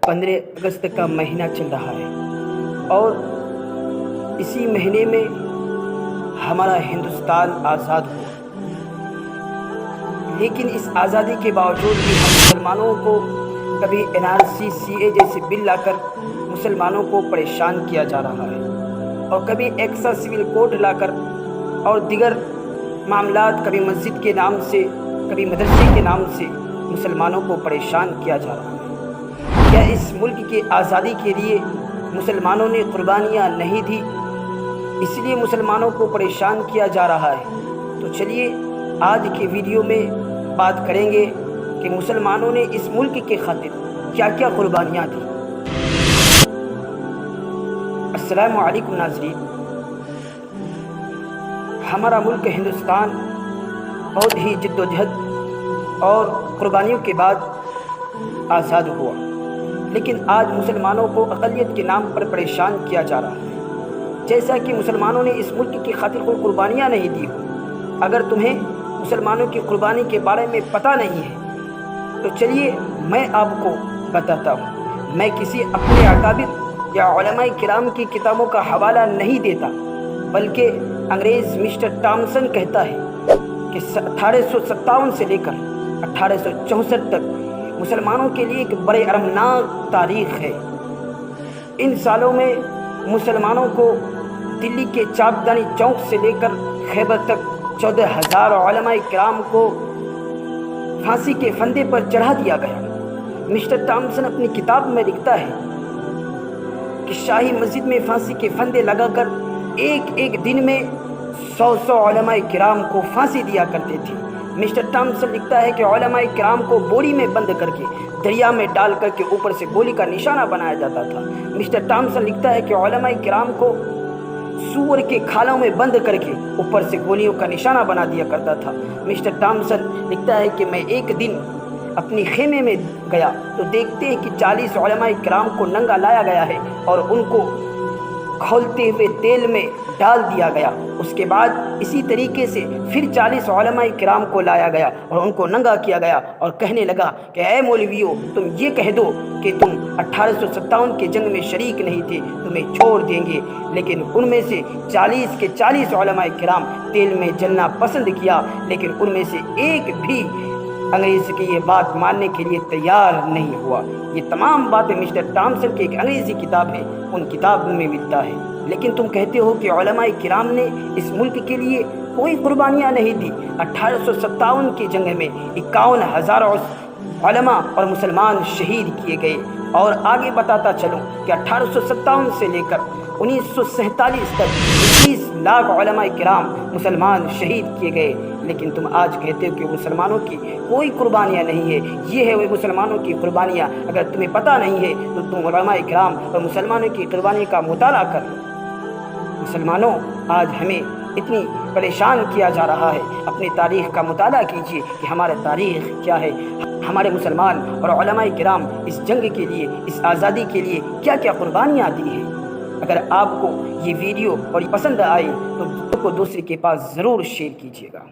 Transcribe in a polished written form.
15 अगस्त का महीना चल रहा है और इसी महीने में हमारा हिंदुस्तान आज़ाद हुआ। लेकिन इस आज़ादी के बावजूद भी हम मुसलमानों को कभी NRC CA जैसे बिल लाकर मुसलमानों को परेशान किया जा रहा है और कभी एक्स्ट्रा सिविल कोड लाकर और दिगर मामलात, कभी मस्जिद के नाम से, कभी मदरसे के नाम से मुसलमानों को परेशान किया जा रहा है। क्या इस मुल्क की आज़ादी के लिए मुसलमानों ने कुर्बानियाँ नहीं दी, इसलिए मुसलमानों को परेशान किया जा रहा है? तो चलिए आज के वीडियो में बात करेंगे कि मुसलमानों ने इस मुल्क के खातिर क्या क्या कुर्बानियाँ दी। अस्सलामु अलैकुम नाज़रीन, हमारा मुल्क हिंदुस्तान बहुत ही जद्दोजहद और कुर्बानियों के बाद आज़ाद हुआ, लेकिन आज मुसलमानों को अक़लियत के नाम पर परेशान किया जा रहा है, जैसा कि मुसलमानों ने इस मुल्क की खातिर कोई कुर्बानियाँ नहीं दी हो। अगर तुम्हें मुसलमानों की कुर्बानी के बारे में पता नहीं है तो चलिए मैं आपको बताता हूँ। मैं किसी अपने अकाबिर या उलमाए किराम की किताबों का हवाला नहीं देता, बल्कि अंग्रेज़ मिस्टर टॉमसन कहता है कि 1857 से लेकर 1864 तक मुसलमानों के लिए एक बड़े अरमनाक तारीख़ है। इन सालों में मुसलमानों को दिल्ली के चापदानी चौक से लेकर खैबर तक 14,000 उलमाए किराम को फांसी के फंदे पर चढ़ा दिया गया। मिस्टर टॉमसन अपनी किताब में लिखता है कि शाही मस्जिद में फांसी के फंदे लगाकर एक एक दिन में 100 उलमाए किराम को फांसी दिया करते थे। मिस्टर टॉमसन लिखता है कि उलमाए किराम को बोरी में बंद करके दरिया में डाल करके ऊपर से गोली का निशाना बनाया जाता था। मिस्टर टॉमसन लिखता है कि उलमाए किराम को सूअर के खालों में बंद करके ऊपर से गोलियों का निशाना बना दिया करता था। मिस्टर टॉमसन लिखता है कि मैं एक दिन अपनी खेमे में गया तो देखते हैं कि 40 उलमाए किराम को नंगा लाया गया है और उनको खौलते हुए तेल में डाल दिया गया। उसके बाद इसी तरीके से फिर 40 उलमाए किराम को लाया गया और उनको नंगा किया गया और कहने लगा कि ऐ मौलवियों, तुम ये कह दो कि तुम 1857 के जंग में शरीक नहीं थे, तुम्हें छोड़ देंगे। लेकिन उनमें से 40 के 40 उलमाए किराम तेल में जलना पसंद किया, लेकिन उनमें से एक भी अंग्रेज़ की ये बात मानने के लिए तैयार नहीं हुआ। ये तमाम बातें मिस्टर टॉमसन की एक अंग्रेज़ी किताब है, उन किताब में मिलता है। लेकिन तुम कहते हो कि उलमाए किराम ने इस मुल्क के लिए कोई कुर्बानियाँ नहीं दी। 1857 की जंग में 51,000 उलमा और मुसलमान शहीद किए गए। और आगे बताता चलूँ कि 1857 से लेकर 1947 तक 21 लाख उलमाए किराम मुसलमान शहीद किए गए। लेकिन तुम आज कहते हो कि मुसलमानों की कोई कुर्बानियाँ नहीं है। ये है वो मुसलमानों की कुर्बानियाँ। अगर तुम्हें पता नहीं है तो तुम उलमाए किराम और मुसलमानों की कुर्बानी का मुताला कर लो। मुसलमानों, आज हमें इतनी परेशान किया जा रहा है, अपनी तारीख़ का मुताला कीजिए कि हमारा तारीख़ क्या है, हमारे मुसलमान और उलमाए किराम इस जंग के लिए, इस आज़ादी के लिए क्या क्या कुर्बानियाँ दी हैं। अगर आपको ये वीडियो और पसंद आई तो दूसरे के पास ज़रूर शेयर कीजिएगा।